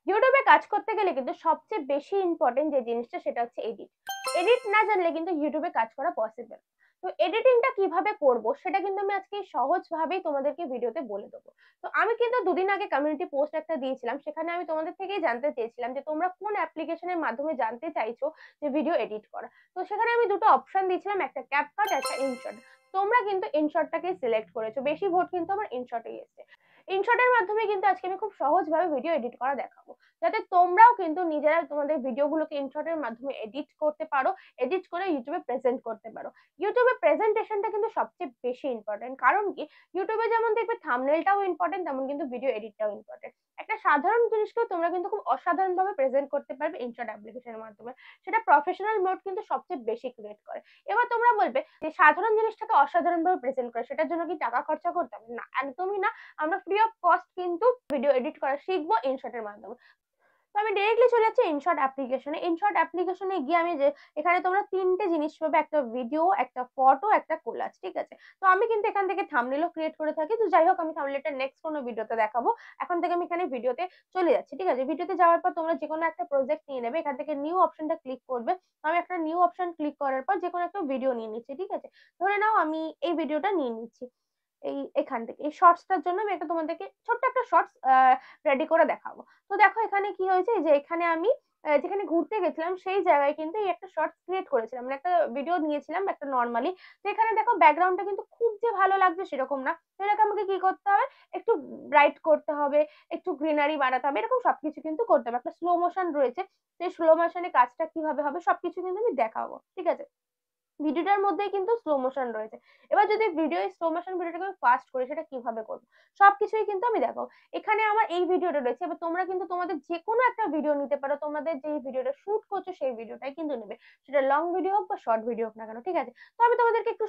ইউটিউবে কাজ করতে গেলে কিন্তু সবচেয়ে বেশি ইম্পর্টেন্ট যে জিনিসটা সেটা হচ্ছে এডিট। এডিট না জানলে কিন্তু ইউটিউবে কাজ করা পসিবল। তো এডিটিংটা কিভাবে করব সেটা কিন্তু আমি আজকে সহজ ভাবেই তোমাদেরকে ভিডিওতে বলে দেবো। তো আমি কিন্তু দুদিন আগে কমিউনিটি পোস্ট একটা দিয়েছিলাম, সেখানে আমি তোমাদের থেকেই জানতে চেয়েছিলাম যে তোমরা কোন অ্যাপ্লিকেশনের মাধ্যমে জানতে চাইছো যে ভিডিও এডিট করা। তো সেখানে আমি দুটো অপশন দিয়েছিলাম, একটা ক্যাপকাট, একটা ইনশট। তোমরা কিন্তু ইনশটটাকে সিলেক্ট করেছো, বেশি ভোট কিন্তু আমার ইনশটেই এসেছে। ইনশটের মাধ্যমে কিন্তু আজকে আমি খুব সহজভাবে ভিডিও এডিট করা দেখাবো, যাতে তোমরাও কিন্তু নিজেরা তোমাদের ভিডিওগুলোকে ইনশটের মাধ্যমে এডিট করতে পারো, এডিট করে ইউটিউবে প্রেজেন্ট করতে পারো। ইউটিউবে প্রেজেন্টেশনটা কিন্তু সবচেয়ে বেশি ইম্পর্টেন্ট, কারণ কি ইউটিউবে যেমন দেখবে থাম্বনেলটাও ইম্পর্টেন্ট, তেমন কিন্তু ভিডিও এডিটটাও ইম্পর্টেন্ট। একটা সাধারণ জিনিসকেও তোমরা কিন্তু খুব অসাধারণ ভাবে প্রেজেন্ট করতে পারবে ইনশট অ্যাপ্লিকেশনের মাধ্যমে। সেটা প্রফেশনাল মোড কিন্তু সবচেয়ে বেশি ক্রিয়েট করে। এবার তোমরা বলবে যে সাধারণ জিনিসটাকে অসাধারণ ভাবে প্রেজেন্ট করে সেটার জন্য কি টাকা খরচা করতে হবে? না, একদমই না। আমরা ফ্রি অফ কস্ট কিন্তু ভিডিও এডিট করা শিখবো ইনশটের মাধ্যমে। তো আমি ডিরেক্টলি চলে যাচ্ছি ইনশট অ্যাপ্লিকেশনে। ইনশট অ্যাপ্লিকেশনে গিয়ে আমি যে এখানে তোমরা তিনটে জিনিস পাবে, একটা ভিডিও, একটা ফটো, একটা কোলাজ, ঠিক আছে? তো আমি কিন্তু এখান থেকে থাম্বনেলও ক্রিয়েট করে থাকি। তো যাই হোক, আমি থাম্বনেলটা নেক্সট কোনো ভিডিওতে দেখাবো। এখন থেকে আমি এখানে ভিডিওতে চলে যাচ্ছি, ঠিক আছে? ভিডিওতে যাওয়ার পর তোমরা যে কোনো একটা প্রজেক্ট নিয়ে নেবে, এখান থেকে নিউ অপশনটা ক্লিক করবে। আমি একটা নিউ অপশন ক্লিক করার পর যে কোনো একটা ভিডিও নিয়ে নিচ্ছি, ঠিক আছে? ধরে নাও আমি এই ভিডিওটা নিয়ে নিচ্ছি। এখান থেকে এই শর্টসটার জন্য আমি একটা তোমাদেরকে ছোট্ট একটা শর্টস রেডি করে দেখাবো। তো দেখো এখানে কি হয়েছে, যে এখানে আমি যেখানে ঘুরতে গেছিলাম সেই জায়গায় কিন্তু এই একটা শর্টস ক্রিয়েট করেছিলাম, মানে একটা ভিডিও নিয়েছিলাম একটা নর্মালি। তো এখানে দেখো ব্যাকগ্রাউন্ডটা কিন্তু খুব যে ভালো লাগছে সেরকম না। তো এটাকে আমাকে কি করতে হবে, একটু ব্রাইট করতে হবে, একটু গ্রিনারি বাড়াতে হবে, এরকম সবকিছু কিন্তু করতে হবে। একটা স্লো মোশন রয়েছে, সেই স্লো মোশনে কাজটা কিভাবে হবে সবকিছু কিন্তু আমি দেখাবো, ঠিক আছে? ভিডিওটার মধ্যেই কিন্তু স্লো মোশন রয়েছে। এবার যদি ভিডিও স্লো মোশন ভিডিওটাকে আমি ফাস্ট করি, সেটা কিভাবে করবো সবকিছুই কিন্তু আমি দেখাবো। এখানে আমার এই ভিডিওটা রয়েছে, এবার তোমরা কিন্তু তোমাদের যে কোনো একটা ভিডিও নিতে পারো, তোমাদের যে ভিডিওটা শুট করছো সেই ভিডিওটাই কিন্তু নেবে, সেটা লং ভিডিও হোক বা শর্ট ভিডিও হোক না কেন, ঠিক আছে? তো আমি তোমাদেরকে একটু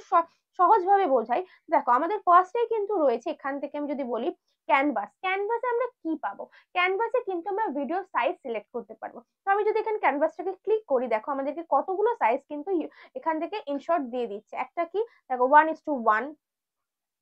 সহজ ভাবে বোঝাই। দেখো আমাদের ফার্স্টেই কিন্তু রয়েছে, এখান থেকে আমি যদি বলি ক্যানভাস। ক্যানভাসে আমরা কি পাবো? ক্যানভাসে কিন্তু আমরা ভিডিও সাইজ সিলেক্ট করতে পারবো। তো আমি যদি এখানে ক্যানভাসটাকে ক্লিক করি, দেখো আমাদেরকে কতগুলো সাইজ কিন্তু এখান থেকে ইনশর্ট দিয়ে দিচ্ছে। একটা কি, দেখো 1:1,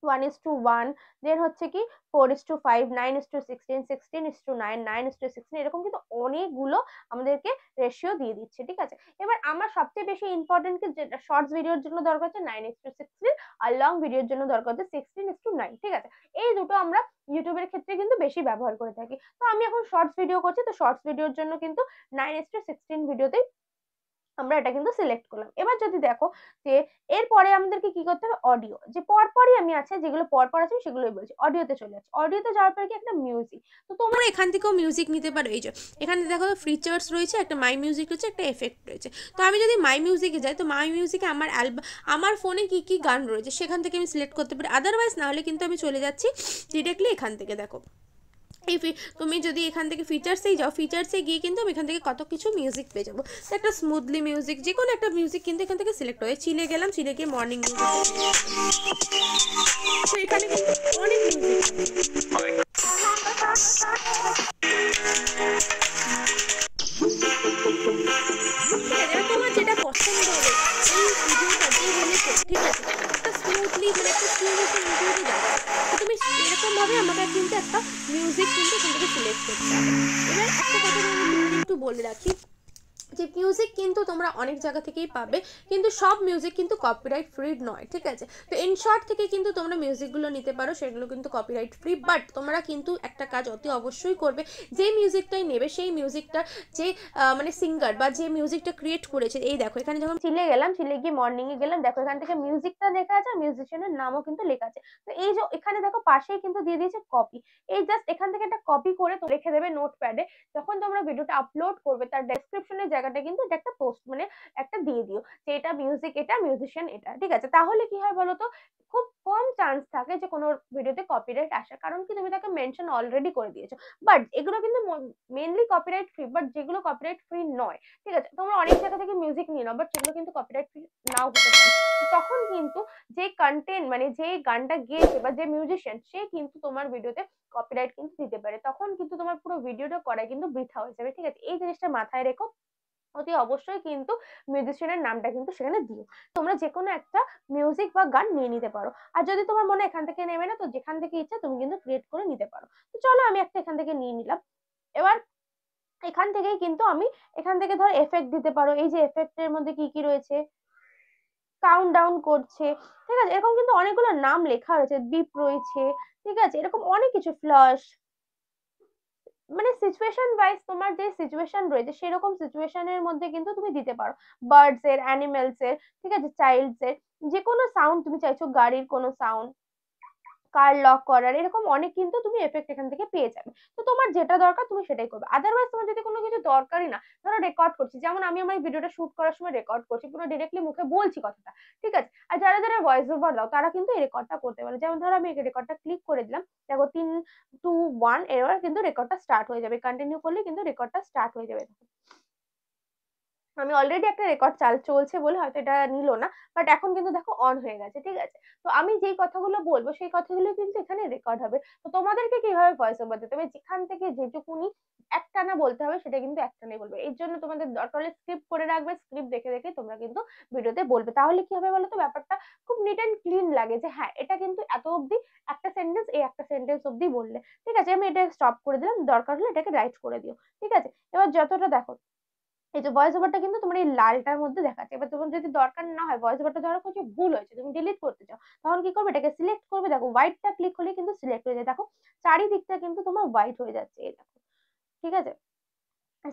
1:1, দেন হচ্ছে কি 4:5, 9:16, 16:9, 9:16, এরকম কিন্তু অনেকগুলো আমাদেরকে রেশিও দিয়ে দিচ্ছে, ঠিক আছে? এবার আমার সবচেয়ে বেশি ইম্পর্টেন্ট কি, যেটা শর্টস ভিডিওর জন্য দরকার হচ্ছে 9:16, আর লং ভিডিওর জন্য দরকার হচ্ছে 16:9, ঠিক আছে? এই দুটো আমরা ইউটিউবের ক্ষেত্রে কিন্তু বেশি ব্যবহার করে থাকি। তো আমি এখন শর্টস ভিডিও করছি, তো শর্টস ভিডিওর জন্য কিন্তু 9:16 ভিডিওতেই আমরা এটা কিন্তু সিলেক্ট করলাম। এবার যদি দেখো যে এরপরে আমাদেরকে কি করতে হবে, অডিও, যে পরপরই আমি আছে যেগুলো পরপর আছে সেগুলোই বলছি। অডিওতে চলে যাচ্ছে, অডিওতে যাওয়ার পরে কি একটা মিউজিক। তো তোমরা এখান থেকেও মিউজিক নিতে পারো। এই যে এখানে দেখো ফিচার্স রয়েছে, একটা মাই মিউজিক রয়েছে, একটা এফেক্ট রয়েছে। তো আমি যদি মাই মিউজিকে যাই, তো মাই মিউজিকে আমার আমার ফোনে কি কি গান রয়েছে সেখান থেকে আমি সিলেক্ট করতে পারি। আদারওয়াইজ না হলে কিন্তু আমি চলে যাচ্ছি ডিরেক্টলি এখান থেকে। দেখো এই তুমি যদি এখান থেকে ফিচার্সেই যাও, ফিচার্সে গিয়ে কিন্তু আমি এখান থেকে কত কিছু মিউজিক পেয়ে যাবো। তো একটা স্মুথলি মিউজিক, যে কোনো একটা মিউজিক কিন্তু এখান থেকে সিলেক্ট হয়ে চিলে গেলাম, চিলে গিয়ে মর্নিং মিউজিক। তো এখানে কিন্তু অনেক মিউজিক, তোমার যেটা পছন্দ হবে এই ভিডিওটা যে রিলেটেড, ঠিক আছে? একটা স্মুথলি, মানে একটা স্মুথলি ইন্টারভিউ যাচ্ছে, তো তুমি এরকম ভাবে আমাকে কিন্তু একটা মিউজিক কিন্তু এখান থেকে সিলেক্ট করতে হবে। এবার একটা কথা আমি একটু বলে রাখি, যে মিউজিক কিন্তু তোমরা অনেক জায়গা থেকেই পাবে, কিন্তু সব মিউজিক কিন্তু কপিরাইট ফ্রি নয়, ঠিক আছে? তো ইনশর্ট থেকে কিন্তু তোমরা মিউজিকগুলো নিতে পারো, সেগুলো কিন্তু কপিরাইট ফ্রি। বাট তোমরা কিন্তু একটা কাজ অতি অবশ্যই করবে, যে মিউজিকটাই নেবে সেই মিউজিকটা যে মানে সিঙ্গার বা যে মিউজিকটা ক্রিয়েট করেছে, এই দেখো এখানে যখন চিলে গেলাম, চিলে গিয়ে মর্নিং এ গেলাম, দেখো এখান থেকে মিউজিকটা লেখা আছে আর মিউজিশিয়ানের নামও কিন্তু লেখা আছে। তো এই যে এখানে দেখো পাশেই কিন্তু দিয়ে দিয়েছে কপি। এই জাস্ট এখান থেকে একটা কপি করে তো রেখে দেবে নোটপ্যাডে। যখন তোমরা ভিডিওটা আপলোড করবে তার ডেসক্রিপশনের জায়গাটা কিন্তু এটা একটা পোস্ট, মানে একটা দিয়ে দিও যে এটা মিউজিক, এটা মিউজিশিয়ান, এটা, ঠিক আছে? তাহলে কি হয় বলতো, খুব কম চান্স থাকে যে কোনো ভিডিওতে কপিরাইট আসে, কারণ কি তুমি তাকে মেনশন অলরেডি করে দিয়েছো। বাট এগুলো কিন্তু মেনলি কপিরাইট ফ্রি, বাট যেগুলো কপিরাইট ফ্রি নয়, ঠিক আছে, তোমরা অনেক জায়গা থেকে মিউজিক নিয়ে নাও, বাট সেগুলো কিন্তু কপিরাইট ফ্রি নাও হতে পারে। তখন কিন্তু যে কন্টেন্ট, মানে যে গানটা গেয়েছে বা যে মিউজিশিয়ান, সে কিন্তু তোমার ভিডিওতে কপিরাইট কিন্তু দিতে পারে, তখন কিন্তু তোমার পুরো ভিডিওটা করা কিন্তু বৃথা হয়ে যাবে, ঠিক আছে? এই জিনিসটা মাথায় রেখো। অতি অবশ্যই কিন্তু মিউজিশিয়ানের নামটা কিন্তু সেখানে দিও। তোমরা যে কোনো একটা মিউজিক বা গান নিয়ে নিতে পারো। আর যদি তোমার মনে এখান থেকে নেবে না, তো যেখান থেকে ইচ্ছা তুমি কিন্তু ক্রিয়েট করে নিতে পারো। তো চলো আমি একটা এখান থেকে নিয়ে নিলাম। এবার এখান থেকেই কিন্তু আমি এখান থেকে ধর এফেক্ট দিতে পারো, এই যে এফেক্টের মধ্যে কি কি রয়েছে, কাউন্ট ডাউন করছে, ঠিক আছে, এরকম কিন্তু অনেকগুলো নাম লেখা রয়েছে, বিপ রয়েছে, ঠিক আছে, এরকম অনেক কিছু, ফ্লাশ, মানে সিচুয়েশন ওয়াইজ তোমার যে সিচুয়েশন রয়েছে সেরকম সিচুয়েশনের মধ্যে কিন্তু তুমি দিতে পারো, বার্ডস এর, অ্যানিমেলস এর, ঠিক আছে, চাইল্ডস এর, যে কোনো সাউন্ড তুমি চাইছো, গাড়ির কোনো সাউন্ড, কার লক করার, এরকম অনেক কিন্তু তুমি এফেক্ট এখান থেকে পেয়ে যাবে। তো তোমার যেটা দরকার তুমি সেটাই করবে, আদারওয়াইজ তোমার যদি কোনো কিছু দরকারই না, ধরো রেকর্ড করছি, যেমন আমি আমার ভিডিওটা শুট করার সময় রেকর্ড করছি, পুরো ডিরেক্টলি মুখে বলছি কথাটা, ঠিক আছে, আর যারা যারা ভয়েস ওভার দাও তারা কিন্তু এই রেকর্ডটা করতে পারে, যেমন ধরো আমি এই রেকর্ডটা ক্লিক করে দিলাম, দেখো 3 2 1 এবার কিন্তু রেকর্ডটা স্টার্ট হয়ে যাবে, কন্টিনিউ করলে কিন্তু রেকর্ডটা স্টার্ট হয়ে যাবে। আমি অলরেডি একটা রেকর্ড চলছে বলে হয়তো এটা নিল না, বাট এখন কিন্তু দেখো অন হয়ে গেছে, ঠিক আছে। তো আমি যেই কথাগুলো বলবো সেই কথাগুলো কিন্তু এখানে রেকর্ড হবে। তো তোমাদেরকে কিভাবে ভয়েস ওভার দিতে হবে, যেখান থেকে যেটুকুনি একটানা বলতে হবে সেটা কিন্তু একটানাই বলবে, এর জন্য তোমাদের দরকার হলে স্ক্রিপ্ট করে রাখবে, স্ক্রিপ্ট দেখে দেখে তোমরা কিন্তু ভিডিওতে বলবে, তাহলে কি হবে বলো তো, ব্যাপারটা খুব নিট এন্ড ক্লিন লাগে, যে হ্যাঁ এটা কিন্তু এত অব্দি একটা সেন্টেন্স, এই একটা সেন্টেন্স অব্দি বললে, ঠিক আছে, আমি এটা স্টপ করে দিলাম, দরকার হলে এটাকে রাইট করে দিও, ঠিক আছে। এবার যতটা দেখো, এই যে ভয়েস ওভারটা কিন্তু তোমার এই লালটার মধ্যে দেখাচ্ছে, এবার তোমার যদি দরকার না হয়, ভয়েস ওভারটা ধরো কিছু ভুল হয়েছে, তুমি ডিলিট করতে চাও, তখন কি করবে, এটাকে সিলেক্ট করবে, দেখো হোয়াইটটা ক্লিক করলে কিন্তু সিলেক্ট হয়ে যায়, দেখো চারিদিকটা কিন্তু তোমার হোয়াইট হয়ে যাচ্ছে, এই দেখো, ঠিক আছে।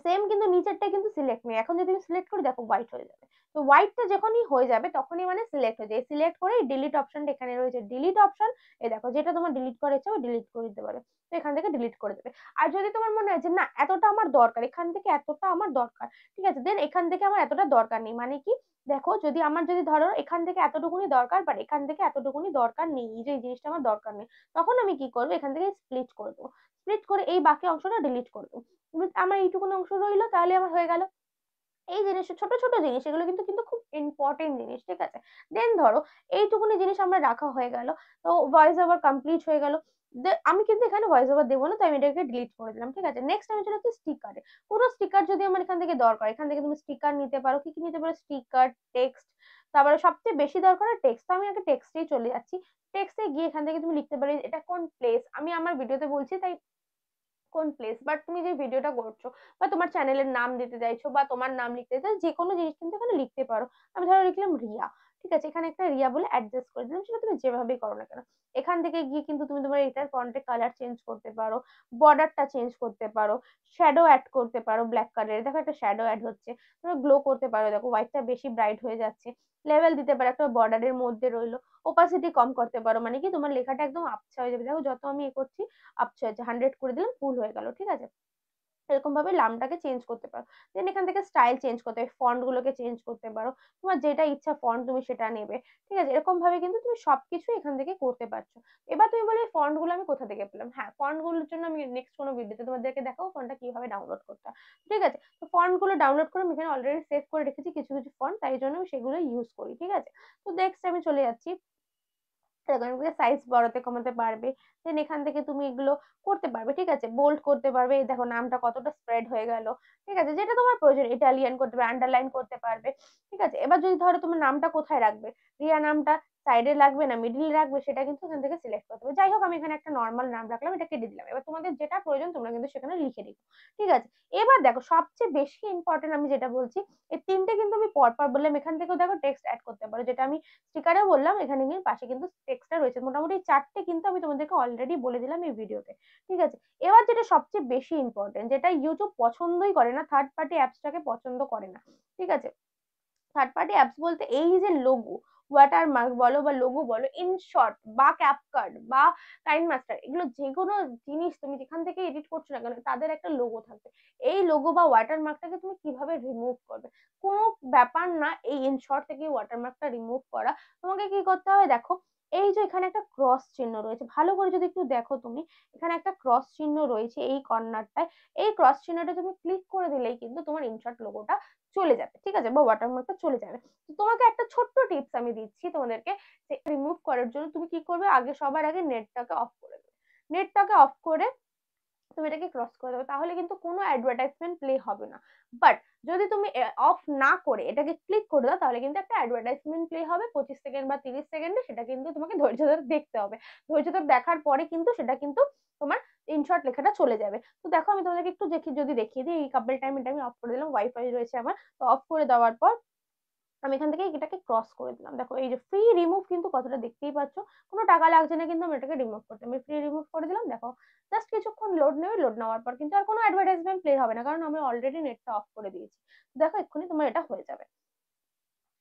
সেম কিন্তু নিচেরটা কিন্তু সিলেক্ট নেই, এখন যদি সিলেক্ট করি দেখো হোয়াইট হয়ে যাবে। তো হোয়াইটটা যখনই হয়ে যাবে তখনই মানে সিলেক্ট হয়ে যায়, সিলেক্ট করে ডিলিট অপশনটা এখানে রয়েছে, ডিলিট অপশন, এই দেখো যেটা তোমার ডিলিট করা ইচ্ছা ডিলিট করে দিতে পারে, তো এখান থেকে ডিলিট করে দেবে। আর যদি তোমার মনে হয় যে না এতটা আমার দরকার, এখান থেকে এতটা আমার দরকার, ঠিক আছে, দেন এখান থেকে আমার এতটা দরকার নেই, মানে কি, দেখো যদি আমার যদি ধরো এখান থেকে এতটুকুনি দরকার, বাট এখান থেকে এতটুকুনি দরকার নেই, এই যে এই জিনিসটা আমার দরকার নেই, তখন আমি কি করবো, এখান থেকে স্প্লিট করে দেবো, স্প্লিট করে এই বাকি অংশটা ডিলিট করে দেবো, আমার এইটুকুন অংশ রইলো, তাহলে আমার হয়ে গেল। এই জিনিস ছোট ছোট জিনিস, এগুলো কিন্তু কিন্তু খুব ইম্পর্টেন্ট জিনিস, ঠিক আছে। দেন ধরো এইটুকুনি জিনিস আমরা রাখা হয়ে গেল, তো ভয়েস ওভার কমপ্লিট হয়ে গেল, আমি কিন্তু এখানে ভয়েস ওভার দেবো না, তো আমি এটাকে ডিলিট করে দিলাম, ঠিক আছে। নেক্সট আমি চলে যাচ্ছি স্টিকারে, কোনো স্টিকার যদি আমার এখান থেকে দরকার, এখান থেকে তুমি স্টিকার নিতে পারো, কি কি নিতে পারো, স্টিকার, টেক্সট, তারপরে সবচেয়ে বেশি দরকার টেক্সট, তো আমি আগে টেক্সটেই চলে যাচ্ছি, টেক্সটে গিয়ে এখান থেকে তুমি লিখতে পারো এটা কোন প্লেস, আমি আমার ভিডিওতে বলছি তাই কোন প্লেস, বাট তুমি যে ভিডিওটা করছো বা তোমার চ্যানেলের নাম দিতে চাইছো বা তোমার নাম লিখতে চাইছো, যে কোনো জিনিস কিন্তু এখানে লিখতে পারো। আমি ধরো লিখলাম রিয়া, ঠিক আছে, এখানে একটা রিয়া বলে অ্যাডজাস্ট করে দিলাম, সেটা তুমি যেভাবেই করো না কেন। এখান থেকে গিয়ে কিন্তু তুমি তোমার এটার ফন্টের কালার চেঞ্জ করতে পারো, বর্ডারটা চেঞ্জ করতে পারো, শ্যাডো অ্যাড করতে পারো, ব্ল্যাক কালারের দেখো একটা শ্যাডো অ্যাড হচ্ছে, তুমি গ্লো করতে পারো, দেখো হোয়াইটটা বেশি ব্রাইট হয়ে যাচ্ছে, লেভেল দিতে পারো, একটা বর্ডারের মধ্যে রইলো, ওপাসিটি কম করতে পারো, মানে কি তোমার লেখাটা একদম আবছা হয়ে যাবে, দেখো যত আমি এ করছি আচ্ছা আচ্ছা 100 করে দিলাম, ফুল হয়ে গেল, ঠিক আছে। এরকম ভাবে নামটাকে চেঞ্জ করতে পারো। দেন এখান থেকে স্টাইল চেঞ্জ করতে পারো, ফন্ট গুলোকে চেঞ্জ করতে পারো, তোমার যেটা ইচ্ছা ফন্ট তুমি সেটা নেবে, ঠিক আছে, এরকম ভাবে কিন্তু তুমি সবকিছু এখান থেকে করতে পারছো। এবার তুমি বলে ফন্ট গুলো আমি কোথা থেকে পেলাম, হ্যাঁ ফন্ট গুলোর জন্য আমি নেক্সট কোনো ভিডিওতে তোমাদেরকে দেখাবো ফন্টটা কিভাবে ডাউনলোড করতে হয়, ঠিক আছে। তো ফন্ট গুলো ডাউনলোড করে আমি এখানে অলরেডি সেভ করে রেখেছি কিছু কিছু ফন্ট, তাই জন্য আমি সেগুলো ইউজ করি, ঠিক আছে। তো নেক্সট আমি চলে যাচ্ছি, সাইজ বাড়াতে কমাতে পারবে, দেন এখান থেকে তুমি এগুলো করতে পারবে, ঠিক আছে, বোল্ড করতে পারবে, এই দেখো নামটা কতটা স্প্রেড হয়ে গেল, ঠিক আছে, যেটা তোমার প্রয়োজন, ইটালিয়ান করতে পারবে, আন্ডারলাইন করতে পারবে, ঠিক আছে। এবার যদি ধরো তোমার নামটা কোথায় রাখবে, রিয়া নামটা সাইডে রাখবে না মিডিলে রাখবে, সেটা কিন্তু এখান থেকে সিলেক্ট করতে হবে, যাই হোক আমি এখানে একটা নর্মাল নাম রাখলাম, এটা কেটে দিলাম, এবার তোমাদের যেটা প্রয়োজন তোমরা কিন্তু সেখানে লিখে দিবে, ঠিক আছে। এবার দেখো সবচেয়ে বেশি ইম্পর্টেন্ট আমি যেটা বলছি, এই তিনটে কিন্তু আমি পরপর বললাম, এখান থেকেও দেখো টেক্সট অ্যাড করতে পারো, যেটা আমি স্টিকারেও বললাম, এখানে কিন্তু পাশে কিন্তু টেক্সটটা রয়েছে, মোটামুটি চারটে কিন্তু আমি তোমাদেরকে অলরেডি বলে দিলাম এই ভিডিওতে, ঠিক আছে। এবার যেটা সবচেয়ে বেশি ইম্পর্টেন্ট, যেটা ইউটিউব পছন্দই করে না, থার্ড পার্টি অ্যাপসটাকে পছন্দ করে না, ঠিক আছে। থার্ড পার্টি অ্যাপস বলতে এই যে লোগো, ওয়াটারমার্ক বলো বা লোগো বলো, ইনশর্ট বা ক্যাপকাট বা কাইন মাস্টার, এগুলো যে কোনো জিনিস তুমি যেখান থেকে এডিট করছো না কেন তাদের একটা লোগো থাকবে, এই লোগো বা ওয়াটারমার্কটাকে তুমি কিভাবে রিমুভ করবে, কোনো ব্যাপার না এই ইনশর্ট থেকে ওয়াটারমার্কটা রিমুভ করা। তোমাকে কি করতে হবে দেখো, এই যে এখানে একটা ক্রস চিহ্ন রয়েছে, ভালো করে যদি একটু দেখো তুমি, এখানে একটা ক্রস চিহ্ন রয়েছে এই কর্নারটায়, এই ক্রস চিহ্নটা তুমি ক্লিক করে দিলেই কিন্তু তোমার ইনশর্ট লোগোটা চলে যাবে, ঠিক আছে, বা ওয়াটারমার্কটা চলে যাবে। তো তোমাকে একটা ছোট্ট টিপস আমি দিচ্ছি তোমাদেরকে, যে রিমুভ করার জন্য তুমি কি করবে, আগে সবার আগে নেটটাকে অফ করে দেবে, নেটটাকে অফ করে তুমি এটাকে ক্রস করে দেবে, তাহলে কিন্তু কোনো অ্যাডভার্টাইজমেন্ট প্লে হবে না। বাট যদি তুমি অফ না করে এটাকে ক্লিক করে দাও, তাহলে কিন্তু একটা অ্যাডভার্টাইজমেন্ট প্লে হবে 25 সেকেন্ড বা 30 সেকেন্ডে। সেটা কিন্তু তোমাকে ধৈর্য ধরে দেখতে হবে। ধৈর্য ধরে দেখার পরে কিন্তু সেটা কিন্তু তোমার ইনশর্ট লেখাটা চলে যাবে। তো দেখো আমি তোমাদেরকে একটু যদি দেখিয়ে দিই, এই কাপল টাইম এটা আমি অফ করে দিলাম, ওয়াইফাই রয়েছে আমার। তো অফ করে দেওয়ার পর আমি এখান থেকে এটাকে ক্রস করে দিলাম। দেখো এই যে ফ্রি রিমুভ কিন্তু কতটা দেখতেই পাচ্ছ, কোনো টাকা লাগছে না কিন্তু আমি এটাকে রিমুভ করতে। আমি ফ্রি রিমুভ করে দিলাম। দেখো জাস্ট কিছুক্ষণ লোড নেবে, লোড নেওয়ার পর কিন্তু আর কোনো অ্যাডভার্টাইজমেন্ট প্লে হবে না, কারণ আমি অলরেডি নেটটা অফ করে দিয়েছি। দেখো এক্ষুনি তোমার এটা হয়ে যাবে।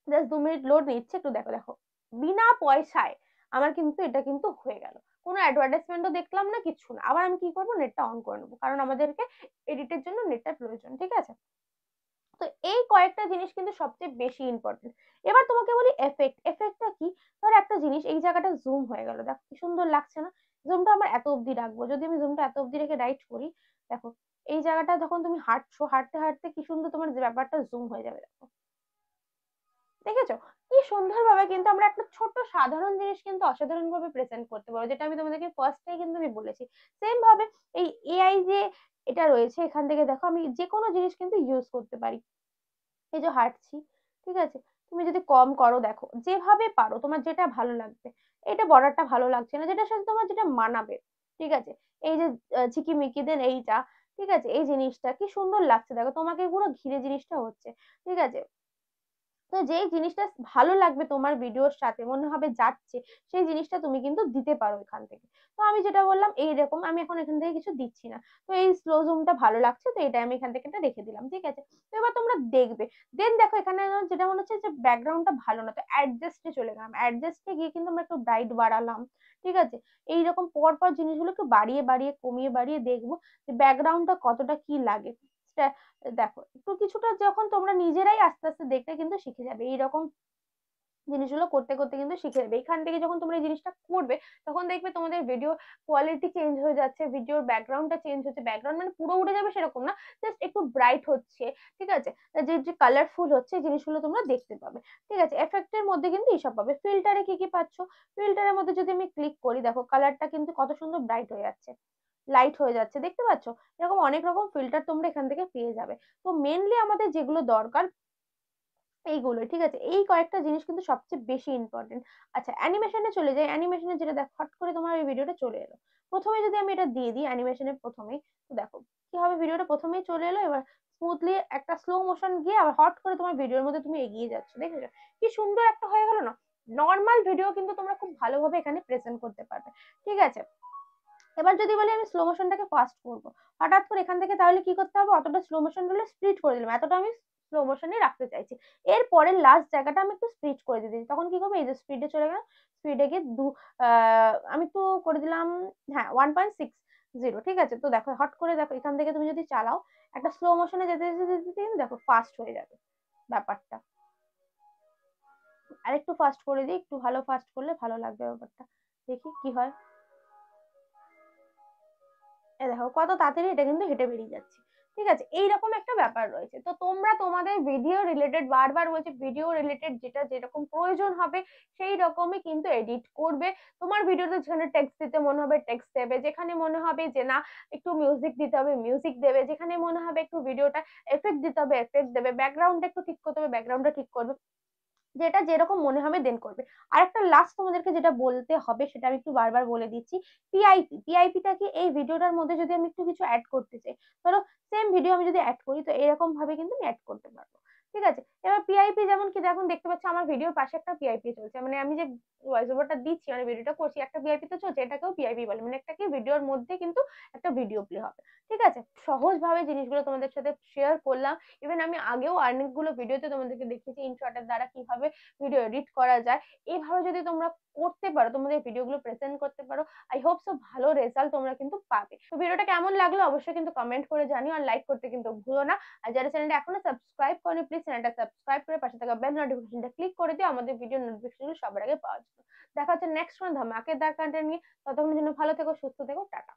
জাস্ট 2 মিনিট লোড নিচ্ছে, একটু দেখো। দেখো বিনা পয়সায় আমার কিন্তু এটা কিন্তু হয়ে গেল, কোনো অ্যাডভার্টাইজমেন্টও দেখলাম না, কিছু না। আবার আমি কি করবো, নেটটা অন করে নেবো, কারণ আমাদেরকে এডিটের জন্য নেটটার প্রয়োজন, ঠিক আছে। তো এই কয়েকটা জিনিস কিন্তু সবচেয়ে বেশি ইম্পর্টেন্ট। এবার তোমাকে বলি এফেক্ট। এফেক্টটা কি? ধর একটা জিনিস এই জায়গাটা জুম হয়ে গেল, দেখো কি সুন্দর লাগছে না? জুমটা আমার এত অব্দি রাখবো, যদি আমি জুমটা এত অব্দি রেখে রাইট করি, দেখো এই জায়গাটা যখন তুমি হাঁটছো, হাঁটতে হাঁটতে কি সুন্দর তোমার যে ব্যাপারটা জুম হয়ে যাবে। দেখো দেখেছো কি সুন্দর ভাবে কিন্তু আমরা একটা ছোট্ট সাধারণ জিনিস কিন্তু অসাধারণ ভাবে প্রেজেন্ট করতে পারবো, যেটা আমি তোমাদেরকে ফার্স্টেই কিন্তু আমি বলেছি। সেম ভাবে এই এআই যে এটা রয়েছে, এখান থেকে দেখো আমি যে কোনো জিনিস কিন্তু ইউজ করতে পারি। এই যে হাঁটছি, ঠিক আছে, তুমি যদি কম করো, দেখো যেভাবে পারো তোমার যেটা ভালো লাগবে। এটা বর্ডারটা ভালো লাগছে না, যেটার সাথে তোমার যেটা মানাবে, ঠিক আছে। এই যে ঝিকিমিকি দেন এইটা, ঠিক আছে, এই জিনিসটা কি সুন্দর লাগছে, দেখো তোমাকে পুরো ঘিরে জিনিসটা হচ্ছে, ঠিক আছে। তো যেই জিনিসটা ভালো লাগবে তোমার ভিডিওর সাথে মনে হবে যাচ্ছে, সেই জিনিসটা তুমি কিন্তু দিতে পারো এখান থেকে। তো আমি যেটা বললাম এইরকম, আমি এখন এখান থেকে কিছু দিচ্ছি না। তো এই স্লো জুমটা ভালো লাগছে, তো এটা আমি এখান থেকে এটা রেখে দিলাম, ঠিক আছে। তো এবার তোমরা দেখবে, দেন দেখো এখানে যেটা মনে হচ্ছে যে ব্যাকগ্রাউন্ডটা ভালো না, তো অ্যাডজাস্টে চলে গেলাম। অ্যাডজাস্টে গিয়ে কিন্তু আমরা একটু ব্রাইট বাড়ালাম, ঠিক আছে। এইরকম পর পর জিনিসগুলো একটু বাড়িয়ে বাড়িয়ে কমিয়ে বাড়িয়ে দেখবো যে ব্যাকগ্রাউন্ডটা কতটা কি লাগে। দেখো একটু কিছুটা যখন তোমরা নিজেরাই আস্তে আস্তে দেখতে কিন্তু শিখে যাবে, এইরকম জিনিসগুলো করতে করতে কিন্তু শিখে যাবে। এখান থেকে যখন তোমরা এই জিনিসটা করবে, তখন দেখবে তোমাদের ভিডিও কোয়ালিটি চেঞ্জ হয়ে যাচ্ছে, ভিডিওর ব্যাকগ্রাউন্ডটা চেঞ্জ হচ্ছে। ব্যাকগ্রাউন্ড মানে পুরো উঠে যাবে সেরকম না, জাস্ট একটু ব্রাইট হচ্ছে, ঠিক আছে। যে যে কালারফুল হচ্ছে এই জিনিসগুলো তোমরা দেখতে পাবে, ঠিক আছে। এফেক্টের মধ্যে কিন্তু এইসব পাবে। ফিল্টারে কি কি পাচ্ছ, ফিল্টারের মধ্যে যদি আমি ক্লিক করি, দেখো কালারটা কিন্তু কত সুন্দর ব্রাইট হয়ে যাচ্ছে, লাইট হয়ে যাচ্ছে, দেখতে পাচ্ছ। এরকম অনেক রকম ফিল্টার তোমরা এখান থেকে পেয়ে যাবে। তো মেনলি আমাদের যেগুলো দরকার এইগুলো, ঠিক আছে। এই কয়েকটা জিনিস কিন্তু সবচেয়ে বেশি ইম্পর্টেন্ট। আচ্ছা অ্যানিমেশনে চলে যাই। অ্যানিমেশনে যেটা দেখো হট করে তোমার এই ভিডিওটা চলে এলো, প্রথমে যদি আমি এটা দিয়ে দিই অ্যানিমেশনের প্রথমেই, তো দেখো কি হবে, ভিডিওটা প্রথমেই চলে এলো। এবার স্মুথলি একটা স্লো মোশন গিয়ে আবার হট করে তোমার ভিডিওর মধ্যে তুমি এগিয়ে যাচ্ছ, দেখেছো কি সুন্দর একটা হয়ে গেল না? নর্মাল ভিডিও কিন্তু তোমরা খুব ভালোভাবে এখানে প্রেজেন্ট করতে পারবে, ঠিক আছে। এবার যদি বলি আমি স্লো মোশনটাকে ফাস্ট করবো, হঠাৎ করে এখান থেকে তাহলে কি করতে হবে, অতটা স্লো মোশন হলে স্প্লিট করে দিলাম, এতটা আমি স্লো মোশনে রাখতে চাইছি। এরপরে লাস্ট জায়গাটা আমি একটু স্পিড করে দিয়েছি, তখন কি করবো, এই যে স্পিডে চলে গেলাম, স্পিডে গিয়ে আমি একটু করে দিলাম, হ্যাঁ 1.60, ঠিক আছে। তো দেখো হট করে দেখো এখান থেকে তুমি যদি চালাও, একটা স্লো মোশনে যেতে যেতে যেতে যেতে কিন্তু দেখো ফাস্ট হয়ে যাবে ব্যাপারটা। আর একটু ফাস্ট করে দিই, একটু ভালো ফাস্ট করলে ভালো লাগবে ব্যাপারটা, দেখি কি হয়। এ দেখো কত তাড়াতাড়ি এটা কিন্তু হেঁটে বেরিয়ে যাচ্ছে, ঠিক আছে। এইরকম একটা ব্যাপার রয়েছে। তো তোমরা তোমাদের ভিডিও রিলেটেড, বারবার বলছি, ভিডিও রিলেটেড যেটা যেরকম প্রয়োজন হবে সেই রকমই কিন্তু এডিট করবে। তোমার ভিডিওতে যেখানে টেক্সট দিতে মনে হবে টেক্সট দেবে, যেখানে মনে হবে যে না একটু মিউজিক দিতে হবে মিউজিক দেবে, যেখানে মনে হবে একটু ভিডিওটা এফেক্ট দিতে হবে এফেক্ট দেবে, ব্যাকগ্রাউন্ডটা একটু ঠিক করতে হবে ব্যাকগ্রাউন্ডটা ঠিক করবে, যেটা যেরকম মনে হবে দেন করবে। আর একটা লাস্ট তোমাদেরকে যেটা বলতে হবে সেটা আমি একটু বারবার বলে দিচ্ছি, পিআইপি। পিআইপিটা কি, এই ভিডিওটার মধ্যে যদি আমি একটু কিছু অ্যাড করতে চাই, ধরো সেম ভিডিও আমি যদি অ্যাড করি, তো এরকম ভাবে কিন্তু আমি অ্যাড করতে পারবো, ঠিক আছে। এবার পিআইপি যেমন কি, দেখুন দেখতে পাচ্ছ আমার ভিডিওর পাশে একটা পিআইপি চলছে, মানে আমি যে ভয়েস ওভারটা দিচ্ছি মানে ভিডিওটা করছি, একটা পিআইপি তো চলছে, এটাকেও পিআইপি বলে, মানে একটা কি ভিডিওর মধ্যে কিন্তু একটা ভিডিও প্লে হবে, ঠিক আছে। সহজ ভাবে জিনিসগুলো তোমাদের সাথে শেয়ার করলাম। ইভেন আমি আগেও অনেকগুলো ভিডিওতে তোমাদেরকে দেখিয়েছি ইনশর্টের দ্বারা কিভাবে ভিডিও এডিট করা যায়। এইভাবে যদি তোমরা করতে পারো, তোমাদের ভিডিওগুলো প্রেজেন্ট করতে পারো, আই হোপ সো ভালো রেজাল্ট তোমরা কিন্তু পাবে। তো ভিডিওটা কেমন লাগলো অবশ্যই কিন্তু কমেন্ট করে জানিও, আর লাইক করতে কিন্তু ভুলো না। আর যারা চ্যানেলটা এখনো সাবস্ক্রাইব করেনি, প্লিজ চ্যানেলটা সাবস্ক্রাইব করে পাশে থাকা বেল নোটিফিকেশনটা ক্লিক করে দিও আমাদের ভিডিও নোটিফিকেশন সবার আগে পাওয়ার জন্য। দেখা হচ্ছে নেক্সট কোনো ধামাকেদার কন্টেন্ট নিয়ে। ততক্ষণের জন্য ভালো থেকো, সুস্থ থেকো, টাটা।